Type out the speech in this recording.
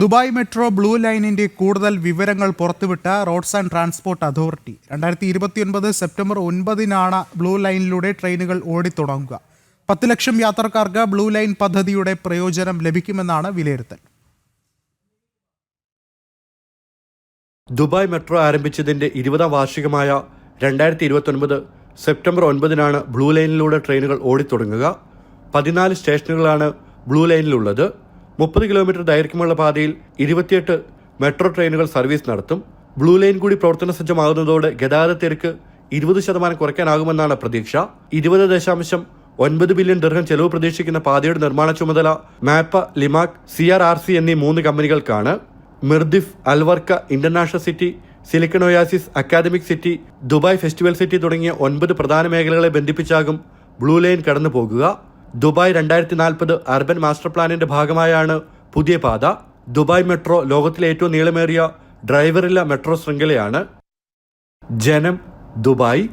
Dubai metro blue ലൈനിന്റെ കൂടുതൽ വിവരങ്ങൾ പുറത്തുവിട്ട roads and transport authority 2029 September 9-നാണ് ബ്ലൂ ലൈനിലൂടെ ട്രെയിനുകൾ ഓടിത്തുടങ്ങുക. 10 ലക്ഷം യാത്രക്കാർക്ക് ബ്ലൂ ലൈൻ പദ്ധതിയുടെ പ്രയോജനം ലഭിക്കുമെന്നാണ് വിലയിരുത്തൽ. ദുബായ് മെട്രോ ആരംഭിച്ചതിന്റെ 20ാം വാർഷികമായ 2029 സെപ്റ്റംബർ 9-നാണ് ബ്ലൂ ലൈനിലൂടെ ട്രെയിനുകൾ ഓടിത്തുടങ്ങുക. 14 സ്റ്റേഷനുകളാണ് ബ്ലൂ ലൈനിലുള്ളത്. 30 കിലോമീറ്റർ ദൈർഘ്യമുള്ള പാതയിൽ 28 മെട്രോ ട്രെയിനുകൾ സർവീസ് നടത്തും. ബ്ലൂ ലൈൻ കൂടി പ്രവർത്തന സജ്ജമാകുന്നതോടെ ഗതാഗത തിരക്ക് 20% കുറയ്ക്കാനാകുമെന്നാണ് പ്രതീക്ഷ. 20.9 ബില്യൺ ദിർഹം ചെലവ് പ്രതീക്ഷിക്കുന്ന പാതയുടെ നിർമ്മാണ ചുമതല മാപ്പ, ലിമാക്, CRRC എന്നീ 3 കമ്പനികൾക്കാണ്. Mirdif, Al Warqa, international city, silicon oasis, academic city, Dubai festival city തുടങ്ങിയ 9 പ്രധാന മേഖലകളെ ബന്ധിപ്പിച്ചാകും ബ്ലൂ ലൈൻ കടന്നു പോകുക. ദുബായ് 2040 അർബൻ മാസ്റ്റർ പ്ലാനിന്റെ ഭാഗമായാണ് പുതിയ പാത. ദുബായ് മെട്രോ ലോകത്തിലെ ഏറ്റവും നീളമേറിയ ഡ്രൈവറില്ല മെട്രോ ശൃംഖലയാണ്. ജനം, ദുബായ്.